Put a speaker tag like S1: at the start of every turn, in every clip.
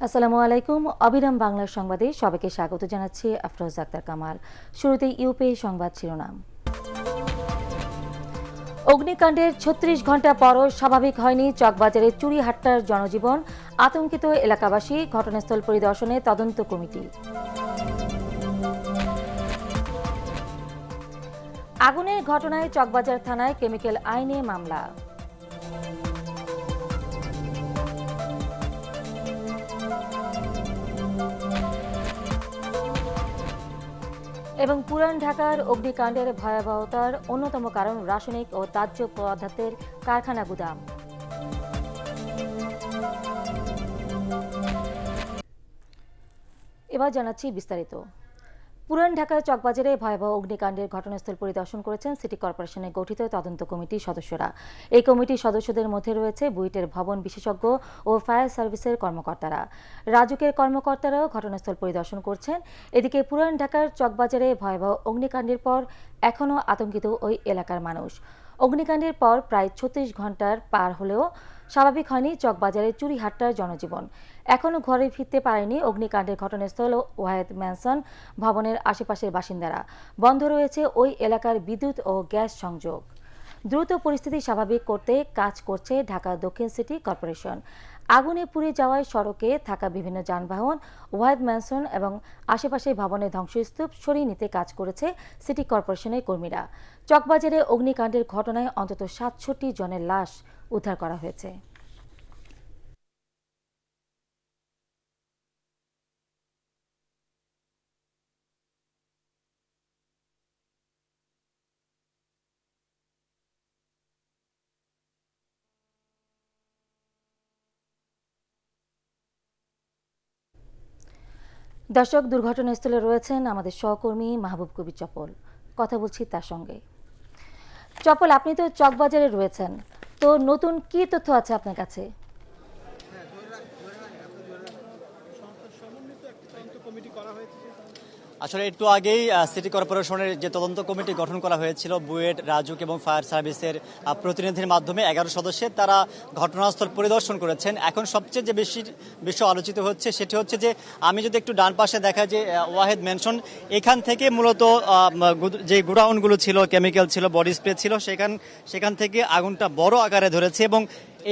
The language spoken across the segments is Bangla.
S1: আসসালামু আলাইকুম। অবিরাম বাংলার সংবাদে সবাইকে স্বাগত জানাচ্ছি আফরোজ আক্তার কামাল। শুরুতেই ইউপি সংবাদ শিরোনাম। অগ্নিকাণ্ডের ৩৬ ঘণ্টা পরও স্বাভাবিক হয়নি চকবাজারের চুরিহাট্টার জনজীবন, আতঙ্কিত এলাকাবাসী, ঘটনাস্থল পরিদর্শনে তদন্ত কমিটি। আগুনের ঘটনায় চকবাজার থানায় কেমিক্যাল আইনে মামলা। এবং পুরান ঢাকার অগ্নিকাণ্ডের ভয়াবহতার অন্যতম কারণ রাসায়নিক ও তাজ্য পদার্থের কারখানা গুদাম। এবার জানাচ্ছি বিস্তারিত। পুরান ঢাকার চকবাজারে ভয়াবহ অগ্নিকাণ্ডের ঘটনাস্থল পরিদর্শন করেছেন সিটি কর্পোরেশনের গঠিত তদন্ত কমিটির সদস্যরা। এই কমিটির সদস্যদের মধ্যে রয়েছে বুয়েটের ভবন বিশেষজ্ঞ ও ফায়ার সার্ভিসের কর্মকর্তারা। রাজুকের কর্মকর্তারাও ঘটনাস্থল পরিদর্শন করছেন। এদিকে পুরান ঢাকার চকবাজারে ভয়াবহ অগ্নিকাণ্ডের পর এখনও আতঙ্কিত ওই এলাকার মানুষ। অগ্নিকাণ্ডের পর প্রায় ৩৬ ঘণ্টার পার হলেও স্বাভাবিক হয়নি চকবাজারের চুরিহাট্টার জনজীবন। এখনও ঘরে ফিরতে পারেনি অগ্নিকাণ্ডের ঘটনাস্থল ওয়াহেদ ম্যানসন ভবনের আশেপাশের বাসিন্দারা। বন্ধ রয়েছে ওই এলাকার বিদ্যুৎ ও গ্যাস সংযোগ। দ্রুত পরিস্থিতি স্বাভাবিক করতে কাজ করছে ঢাকা দক্ষিণ সিটি কর্পোরেশন। আগুনে পুড়ে যাওয়ায় সড়কে থাকা বিভিন্ন যানবাহন, ওয়াহেদ ম্যানসন এবং আশেপাশের ভবনের ধ্বংসস্তূপ সরিয়ে নিতে কাজ করেছে সিটি কর্পোরেশনের কর্মীরা। চকবাজারে অগ্নিকাণ্ডের ঘটনায় অন্তত ৬৭ জনের লাশ উদ্ধার করা হয়েছে। দর্শক, দুর্ঘটনাস্থলে রয়েছেন আমাদের সহকর্মী মাহবুব কবির চপল। কথা বলছি তার সঙ্গে। চপল, আপনি তো চকবাজারে রয়েছেন, তো নতুন কি তথ্য আছে আপনার কাছে?
S2: আসলে একটু আগেই সিটি কর্পোরেশনের যে তদন্ত কমিটি গঠন করা হয়েছিল বুয়েট, রাজুক এবং ফায়ার সার্ভিসের প্রতিনিধির মাধ্যমে 11 সদস্যের, তারা ঘটনাস্থল পরিদর্শন করেছেন। এখন সবচেয়ে যে বিষয় আলোচিত হচ্ছে সেটি হচ্ছে যে আমি যদি একটু ডান পাশে দেখা যে ওয়াহেদ মেনশন, এখান থেকে মূলত যে গোডাউনগুলো ছিল, কেমিক্যাল ছিল, বডি স্প্রে ছিল, সেখান থেকে আগুনটা বড় আকারে ধরেছে এবং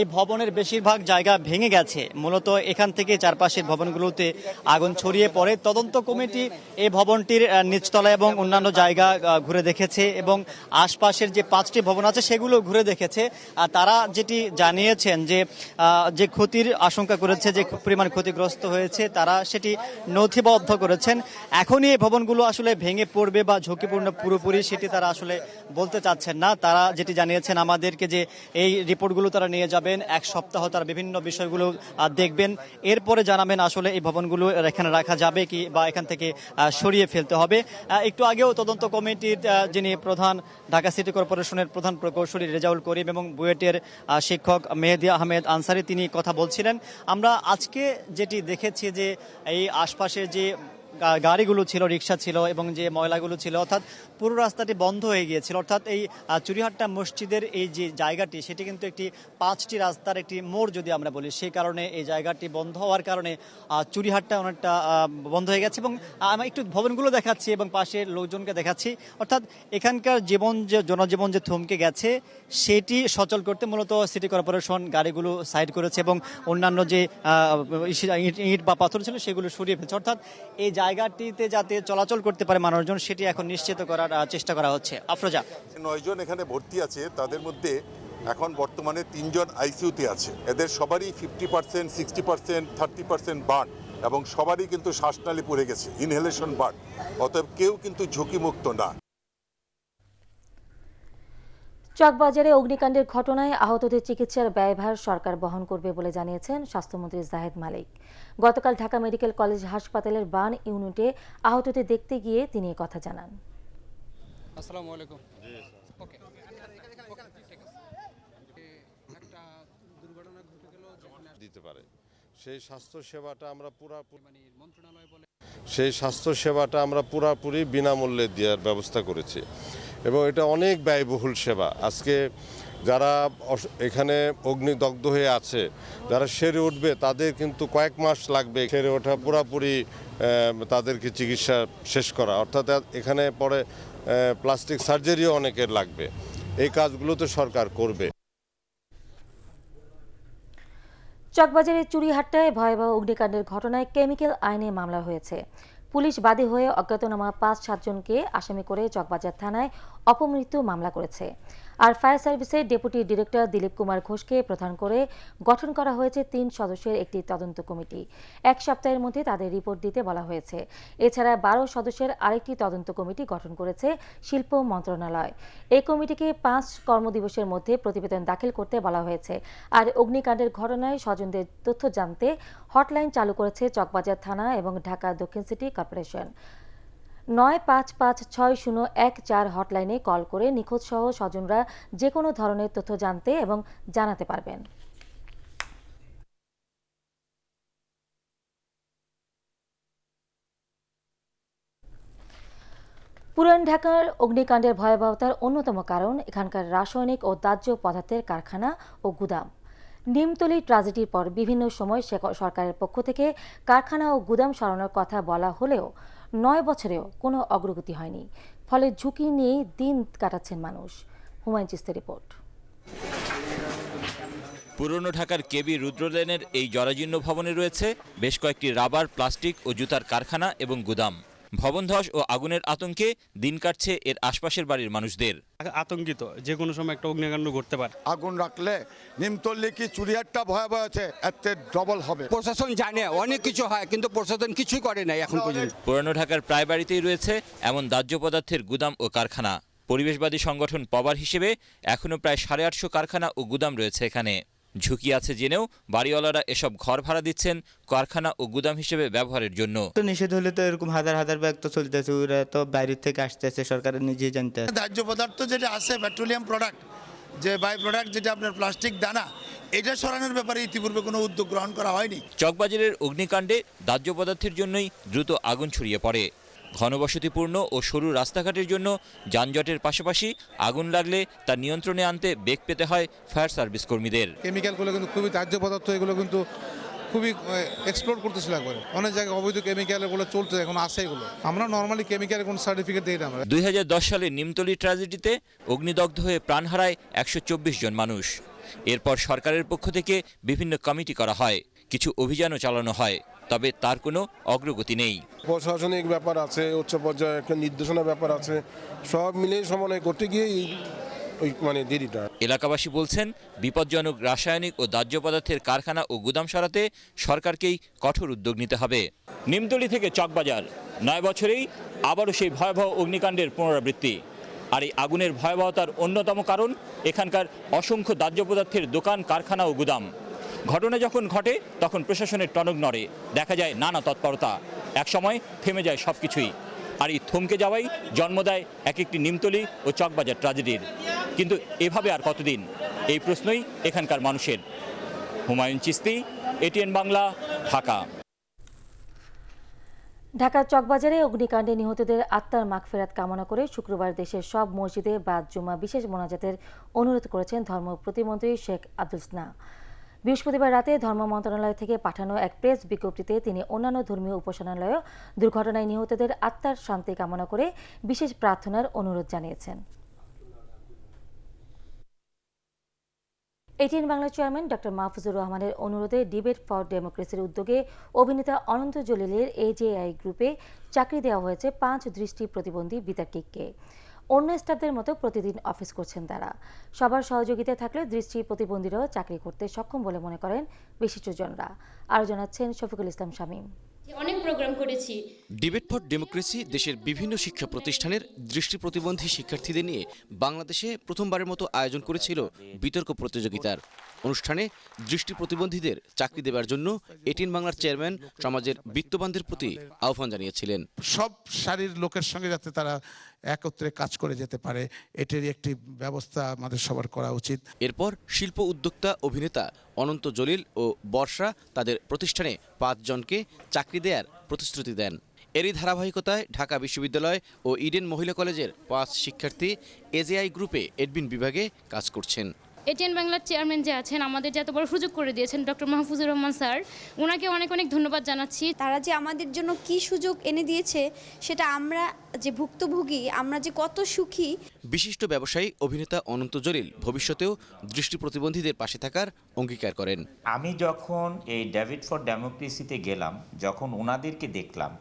S2: এই ভবনের বেশিরভাগ জায়গা ভেঙে গেছে। মূলত এখান থেকে চারপাশের ভবনগুলোতে আগুন ছড়িয়ে পড়ে। তদন্ত কমিটি এই ভবনটির নিচতলা এবং অন্যান্য জায়গা ঘুরে দেখেছে এবং আশপাশের যে 5টি ভবন আছে সেগুলো ঘুরে দেখেছে। আর তারা যেটি জানিয়েছেন যে ক্ষতির আশঙ্কা করেছে, যে পরিমাণ ক্ষতিগ্রস্ত হয়েছে, তারা সেটি নথিবদ্ধ করেছেন। এখনই এই ভবনগুলো আসলে ভেঙে পড়বে বা ঝুঁকিপূর্ণ পুরোপুরি সেটি তারা আসলে বলতে চাচ্ছেন না। তারা যেটি জানিয়েছেন আমাদেরকে যে এই রিপোর্টগুলো তারা নিয়ে যাবেন, এক সপ্তাহ তারা বিভিন্ন বিষয়গুলো দেখবেন, এরপরে জানাবেন আসলে এই ভবনগুলো এখানে রাখা যাবে কি বা এখান থেকে সরিয়ে ফেলতে হবে। একটু আগেও তদন্ত কমিটির যিনি প্রধান, ঢাকা সিটি কর্পোরেশনের প্রধান প্রকৌশলী রেজাউল করিম এবং বুয়েটের শিক্ষক মেহেদী আহমেদ আনসারি, তিনি কথা বলছিলেন। আমরা আজকে যেটি দেখেছি যে এই আশপাশে যে গাড়িগুলো ছিল, রিক্সা ছিল এবং যে ময়লাগুলো ছিল, অর্থাৎ পুরো রাস্তাটি বন্ধ হয়ে গিয়েছিল। অর্থাৎ এই চুরিহাট্টা মসজিদের এই যে জায়গাটি, সেটি কিন্তু একটি 5টি রাস্তার একটি মোড় যদি আমরা বলি, সেই কারণে এই জায়গাটি বন্ধ হওয়ার কারণে চুরিহাট্টা অনেকটা বন্ধ হয়ে গেছে। এবং আমি একটু ভবনগুলো দেখাচ্ছি এবং পাশের লোকজনকে দেখাচ্ছি। অর্থাৎ এখানকার জনজীবন যে থমকে গেছে সেটি সচল করতে মূলত সিটি কর্পোরেশন গাড়িগুলো সাইড করেছে এবং অন্যান্য যে ইট বা পাথর ছিল সেগুলো সরিয়ে ফেলছে। অর্থাৎ এই জায়গাটিতে যাতে চলাচল করতে পারে মানুষজন, সেটি এখন নিশ্চিত করার চেষ্টা করা হচ্ছে। আফরোজা,
S3: 9 জন এখানে ভর্তি আছে, তাদের মধ্যে এখন বর্তমানে 3 জন আইসিইউতে আছে। এদের সবারই 50%, 60%, 30% বার্ন এবং সবারই কিন্তু শ্বাসনালী পড়ে গেছে, ইনহেলেশন বার্ন। অতএব কেউ কিন্তু ঝুঁকিমুক্ত না।
S1: চকবাজারে অগ্নিকাণ্ডের ঘটনায় আহতদের চিকিৎসার ব্যয়ভার সরকার বহন করবে বলে জানিয়েছেন স্বাস্থ্যমন্ত্রী জাহেদ মালিক। গতকাল ঢাকা মেডিকেল কলেজ হাসপাতালের বার্ন ইউনিটে আহতদের দেখতে গিয়ে তিনি কথা জানান।
S4: আসসালামু আলাইকুম।
S5: দিতে পারে সেই স্বাস্থ্য সেবাটা আমরা পুরাপুরি বিনামূল্যে দেওয়ার ব্যবস্থা করেছি এবং এটা অনেক ব্যয়বহুল সেবা। আজকে যারা এখানে অগ্নিদগ্ধ হয়ে আছে, যারা সেরে উঠবে তাদের কিন্তু কয়েক মাস লাগবে সেরে ওঠা, পুরাপুরি তাদেরকে চিকিৎসা শেষ করা। অর্থাৎ এখানে পরে প্লাস্টিক সার্জারিও অনেকের লাগবে। এই কাজগুলো তো সরকার করবে।
S1: চকবাজারের চুরিহাট্টায় ভয়াবহ অগ্নিকাণ্ডের ঘটনায় কেমিক্যাল আইনে মামলা হয়েছে। পুলিশ বাদী হয়ে অজ্ঞাতনামা ৫-৭ জনকে আসামি করে চকবাজার থানায় অপমৃত্যু মামলা করেছে। আর ফায়ার সার্ভিসের ডেপুটি ডিরেক্টর দিলীপ কুমার ঘোষকে প্রধান করে গঠন করা হয়েছে ৩ সদস্যের একটি তদন্ত কমিটি। ১ সপ্তাহের মধ্যে তাদের রিপোর্ট দিতে বলা হয়েছে। এছাড়া ১২ সদস্যের আরেকটি তদন্ত কমিটি গঠন করেছে শিল্প মন্ত্রণালয়। এই কমিটিকে ৫ কর্মদিবসের মধ্যে প্রতিবেদন দাখিল করতে বলা হয়েছে। আর অগ্নিকাণ্ডের ঘটনায় স্বজনদের তথ্য জানতে হটলাইন চালু করেছে চকবাজার থানা এবং ঢাকা দক্ষিণ সিটি কর্পোরেশন। ৯৫৫৬০১৪ হটলাইনে কল করে নিখোঁজসহ স্বজনরা যে কোনো ধরনের তথ্য জানতে এবং জানাতে পারবেন। পুরান ঢাকার অগ্নিকাণ্ডের ভয়াবহতার অন্যতম কারণ এখানকার রাসায়নিক ও দাহ্য পদার্থের কারখানা ও গুদাম। নিমতলী ট্র্যাজেডির পর বিভিন্ন সময় সরকারের পক্ষ থেকে কারখানা ও গুদাম সরানোর কথা বলা হলেও ৯ বছরেও কোনো অগ্রগতি হয়নি। ফলে ঝুঁকি নিয়েই দিন কাটাচ্ছেন মানুষ। হুমায়ুন চিস্তির রিপোর্ট।
S6: পুরনো ঢাকার কেবি রুদ্রলেনের এই জরাজীর্ণ ভবনে রয়েছে বেশ কয়েকটি রাবার, প্লাস্টিক ও জুতার কারখানা এবং গুদাম। ভবন ধস ও আগুনের আতঙ্কে দিন কাটছে এর আশপাশের বাড়ির মানুষদের।
S4: আতঙ্কিত, যে কোনো সময় একটা অগ্নিকাণ্ড ঘটতে পারে।
S7: আগুন রাখলে নিমতল্লি কি চুরিহাট্টা ভয়াবহ আছে, এতে ডবল হবে।
S8: প্রশাসন জানে অনেক কিছু হয়, কিন্তু প্রশাসন কিছুই করে নাই এখন পর্যন্ত।
S6: পুরানো ঢাকার প্রায় বাড়িতেই রয়েছে এমন দাহ্য পদার্থের গুদাম ও কারখানা। পরিবেশবাদী সংগঠন পবার হিসেবে এখনো প্রায় 850 কারখানা ও গুদাম রয়েছে এখানে। ঝুঁকি আছে জেনেও বাড়িওয়ালারা এসব ঘর ভাড়া দিচ্ছেন কারখানা ও গুদাম হিসেবে ব্যবহারের জন্য।
S9: তো নিষেধ হলে তো এরকম হাজার হাজার ব্যাগ তো চলতেছে, ওরা তো বাইরের থেকে আসতেছে, সরকারের নিজেই জানতে।
S7: দাহ্য পদার্থ যেটা আছে, পেট্রোলিয়াম প্রোডাক্ট, যে বাই প্রোডাক্ট যেটা আপনার প্লাস্টিক দানা, এটা সরানোর ব্যাপারে ইতিপূর্বে কোনো উদ্যোগ গ্রহণ করা হয়নি।
S6: চকবাজারের অগ্নিকাণ্ডে দাহ্য পদার্থের জন্যই দ্রুত আগুন ছড়িয়ে পড়ে। ঘনবসতিপূর্ণ ও সরু রাস্তাঘাটের জন্য যানজটের পাশাপাশি আগুন লাগলে তা নিয়ন্ত্রণে আনতে বেগ পেতে হয় ফায়ার সার্ভিস কর্মীদের।
S10: কেমিক্যালগুলো কিন্তু খুবই দাহ্য পদার্থ, এগুলো কিন্তু খুবই এক্সপ্লোর করতেছিল একবারে। অনেক জায়গায় অবৈধ কেমিক্যাল এগুলো চলছে, এখন আসে এগুলো। আমরা নর্মালি কেমিক্যালের কোনো সার্টিফিকেট দিই না।
S6: 2010 সালে নিমতলী ট্র্যাজেডিতে অগ্নিদগ্ধ হয়ে প্রাণ হারায় 124 জন মানুষ। এরপর সরকারের পক্ষ থেকে বিভিন্ন কমিটি করা হয়, কিছু অভিযানও চালানো হয়, তবে তার কোনো অগ্রগতি নেই।
S5: প্রশাসনিক ব্যাপার আছে, উচ্চ পর্যায়ে একটা নির্দেশনা ব্যাপার আছে, সব মিলে সমন্বয় করতে গিয়ে দেরিটা।
S6: এলাকাবাসী বলছেন বিপজ্জনক রাসায়নিক ও দাহ্য পদার্থের কারখানা ও গুদাম সরাতে সরকারকেই কঠোর উদ্যোগ নিতে হবে। নিমতলী থেকে চকবাজার 9 বছরেই আবারও সেই ভয়াবহ অগ্নিকাণ্ডের পুনরাবৃত্তি। আর এই আগুনের ভয়াবহতার অন্যতম কারণ এখানকার অসংখ্য দাহ্য পদার্থের দোকান, কারখানা ও গুদাম। ঘটনা যখন ঘটে তখন প্রশাসনের টনক নড়ে, দেখা যায় নানা তৎপরতা, একসময় থেমে যায় সবকিছুই। আর এই থমকে যাওয়াই জন্ম দেয় এক একটি নিমতলী ও চকবাজার ট্র্যাজেডির। কিন্তু এভাবে আর কতদিন, এই প্রশ্নই এখানকার মানুষের। হুমায়ুন চিস্তি, এটিএন বাংলা, ঢাকা।
S1: ঢাকার চকবাজারে অগ্নিকাণ্ডে নিহতদের আত্মার মাগফিরাত কামনা করে শুক্রবার দেশের সব মসজিদে বাদ জুমা বিশেষ মোনাজাতের অনুরোধ করেছেন ধর্ম প্রতিমন্ত্রী শেখ আব্দুল স্না। বৃহস্পতিবার রাতে ধর্ম মন্ত্রণালয় থেকে পাঠানো এক প্রেস বিজ্ঞপ্তিতে তিনি অন্যান্য ধর্মীয় উপাসনালয় দুর্ঘটনায় নিহতদের আত্মার শান্তি কামনা করে বিশেষ প্রার্থনার অনুরোধ জানিয়েছেন। ATN Bangla chairman doctor Mahfuzur রহমানের অনুরোধে ডিবেট ফর ডেমোক্রেসির উদ্যোগে অভিনেতা অনন্ত জলিলের এজেআই গ্রুপে চাকরি দেওয়া হয়েছে 5 দৃষ্টি প্রতিবন্ধী বিতার্কিককে। অন্য স্টাফদের মতো প্রতিদিন অফিস করছেন তারা। সবার সহযোগিতায় থাকলে দৃষ্টি প্রতিবন্ধীরাও চাকরি করতে সক্ষম বলে মনে করেন বিশিষ্টজনরা। আরও জানাচ্ছেন শফিকুল ইসলাম শামীম।
S11: অনেক প্রোগ্রাম করেছি।
S12: ডিবেট ফর ডেমোক্রেসি দেশের বিভিন্ন শিক্ষা প্রতিষ্ঠানের দৃষ্টি প্রতিবন্ধী শিক্ষার্থীদের নিয়ে বাংলাদেশে প্রথমবারের মতো আয়োজন করেছিল বিতর্ক প্রতিযোগিতার। অনুষ্ঠানে দৃষ্টি প্রতিবন্ধীদের চাকরি দেওয়ার জন্য এটিএন বাংলার চেয়ারম্যান সমাজের বিত্তবানদের প্রতি আহ্বান জানিয়েছিলেন।
S10: সব সারির লোকের সঙ্গে যাতে তারা একত্রে কাজ করে যেতে পারে, এটারই একটি ব্যবস্থা আমাদের সবার করা উচিত।
S12: এরপর শিল্প উদ্যোক্তা অভিনেতা অনন্ত জলিল ও বর্ষা তাদের প্রতিষ্ঠানে 5 জনকে চাকরি দেওয়ার প্রতিশ্রুতি দেন। এরই ধারাবাহিকতায় ঢাকা বিশ্ববিদ্যালয় ও ইডেন মহিলা কলেজের 5 শিক্ষার্থী এজেআই গ্রুপে এডমিন বিভাগে কাজ করছেন।
S11: এটিএন বাংলার চেয়ারম্যান যে আছেন, আমাদের যে এত বড় সুযোগ করে দিয়েছেন ডক্টর মাহফুজুর রহমান স্যার, ওনাকে অনেক অনেক ধন্যবাদ জানাচ্ছি।
S13: তারা যে আমাদের জন্য কি সুযোগ এনে দিয়েছে সেটা আমরা যে ভুক্তভোগী, আমরা যে কত সুখী।
S12: বিশিষ্ট ব্যবসায়ী অভিনেতা অনন্ত জলিল ভবিষ্যতেও দৃষ্টি প্রতিবন্ধীদের পাশে থাকার অঙ্গীকার করেন।
S14: আমি যখন এই ডেভিড ফর ডেমোক্রেসিতে গেলাম, যখন ওনাদেরকে দেখলাম,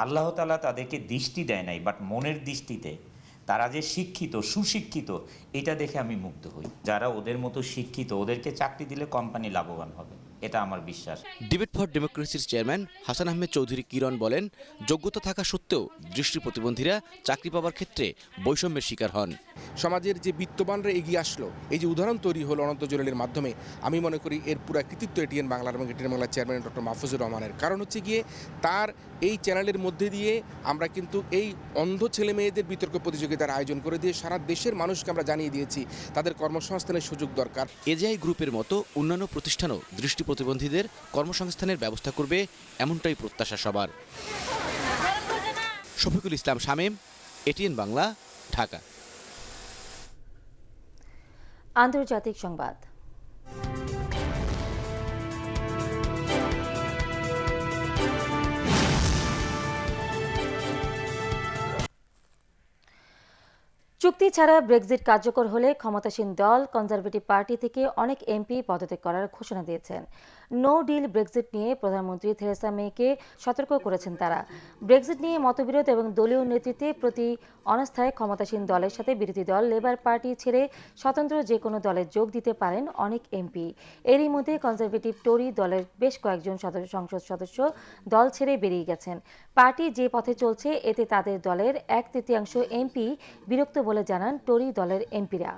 S14: আল্লাহ তাআলা তাদেরকে দৃষ্টি দেয় নাই, বাট মনের দৃষ্টিতে তারা যে শিক্ষিত, সুশিক্ষিত, এটা দেখে আমি মুগ্ধ হই। যারা ওদের মতো শিক্ষিত, ওদেরকে চাকরি দিলে কোম্পানি লাভবান হবে, এটা আমার বিশ্বাস।
S12: ডিবেট ফর ডেমোক্রেসির চেয়ারম্যান হাসান আহমেদ চৌধুরী কিরণ বলেন, যোগ্যতা থাকা সত্ত্বেও দৃষ্টি প্রতিবন্ধীরা চাকরি পাওয়ার ক্ষেত্রে বৈষম্যের শিকার হন।
S15: সমাজের যে বিত্তবানরা এগিয়ে আসলো, এই যে উদাহরণ তৈরি হলো অনন্ত জলিলের মাধ্যমে, আমি মনে করি এর পুরো কৃতিত্ব এটিএন বাংলার এবং এটিএন বাংলার চেয়ারম্যান ডক্টর মাহফুজুর রহমানের। কারণ হচ্ছে গিয়ে তার এই চ্যানেলের মধ্যে দিয়ে আমরা কিন্তু এই অন্ধ ছেলে মেয়েদের বিতর্ক প্রতিযোগিতার আয়োজন করে দিয়ে সারা দেশের মানুষকে আমরা জানিয়ে দিয়েছি তাদের কর্মসংস্থানের সুযোগ দরকার।
S12: এজিআই গ্রুপের মতো অন্যান্য প্রতিষ্ঠানও দৃষ্টি প্রতিবন্ধীদের কর্মসংস্থানের ব্যবস্থা করবে, এমনটাই প্রত্যাশা সবার। শফিকুল ইসলাম শামীম, এটিএন বাংলা, ঢাকা।
S1: আন্তর্জাতিক সংবাদ। চুক্তি ছাড়া ব্রেক্সিট কার্যকর হলে ক্ষমতাসীন দল কনজারভেটিভ পার্টি থেকে অনেক এমপি পদত্যাগ করার ঘোষণা দিয়েছেন। নো ডিল ব্রেক্সিট নিয়ে প্রধানমন্ত্রী থেরেসা মেকে সতর্ক করেছেন তারা। ব্রেক্সিট নিয়ে মতবিরোধ এবং দলীয় নেতৃত্বে প্রতি অনাস্থায় ক্ষমতাসীন দলের সাথে বিরোধী দল লেবার পার্টি ছেড়ে স্বতন্ত্র যে কোনো দলে যোগ দিতে পারেন অনেক এমপি। এরই মধ্যে কনজারভেটিভ টরি দলের বেশ কয়েকজন সংসদ সদস্য দল ছেড়ে বেরিয়ে গেছেন। পার্টি যে পথে চলছে এতে তাদের দলের 1/3 এমপি বিরক্ত বলে জানান টরি দলের এমপিরা।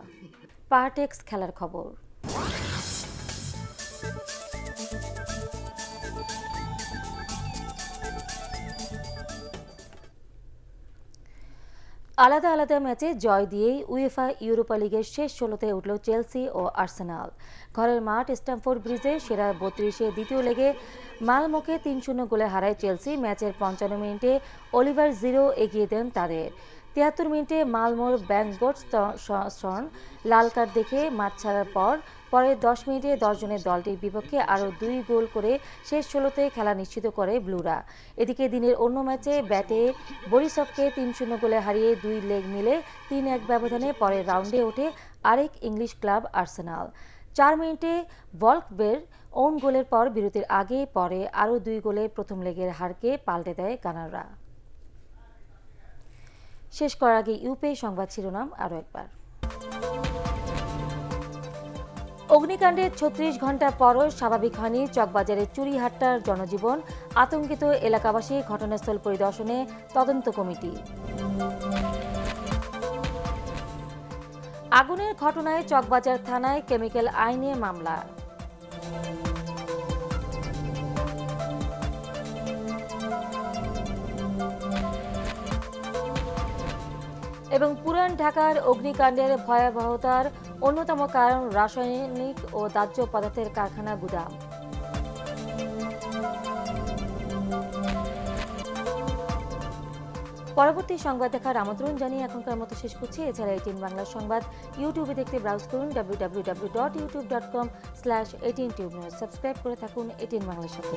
S1: পার্টেক্স খেলার খবর। আলাদা আলাদা ম্যাচে জয় দিয়েই উয়েফা ইউরোপা লিগের শেষ 16তে উঠল চেলসি ও আর্সেনাল। ঘরের মাঠ স্ট্যামফোর্ড ব্রিজে সেরা 32-এ দ্বিতীয় লেগে মালমোকে 3-0 গোলে হারায় চেলসি। ম্যাচের 55 মিনিটে অলিভার জিরো এগিয়ে দেন তাদের। 73 মিনিটে মালমোর ব্যাঙ্গটসন লাল কার্ড দেখে মাঠ ছাড়ার পরে 10 মিনিটে 10 জনের দলটির বিপক্ষে আরও 2 গোল করে শেষ 16তে খেলা নিশ্চিত করে ব্লুরা। এদিকে দিনের অন্য ম্যাচে ব্যাটে বরিসভকে 3-0 গোলে হারিয়ে 2 লেগ মিলে 3-1 ব্যবধানে পরের রাউন্ডে ওঠে আরেক ইংলিশ ক্লাব আর্সেনাল। 4 মিনিটে ভল্কবের ওন গোলের পর বিরতির আগে পরে আরও 2 গোলে প্রথম লেগের হারকে পাল্টে দেয় গানাররা। শেষ করার আগে ইউপে সংবাদ শিরোনাম আরও একবার। অগ্নিকাণ্ডের 36 ঘন্টা পরও স্বাভাবিক হয়নি চকবাজারের চুরিহাট্টার জনজীবন। আতঙ্কিত এলাকাবাসী, ঘটনাস্থল পরিদর্শনে তদন্ত কমিটি। আগুনের ঘটনায় চকবাজার থানায় কেমিক্যাল আইনে মামলা। এবং পুরান ঢাকার অগ্নিকাণ্ডের ভয়াবহতার অন্যতম কারণ রাসায়নিক ও দাহ্য পদার্থের কারখানা গুদাম। পরবর্তী সংবাদ দেখার আমন্ত্রণ জানিয়ে এখনকার মতো শেষ করছি। এছাড়া এটিএন বাংলার সংবাদ ইউটিউবে দেখতে ব্রাউজ করুন www.youtube.com/18tube। সাবস্ক্রাইব করে থাকুন এটিএন বাংলার সাথে।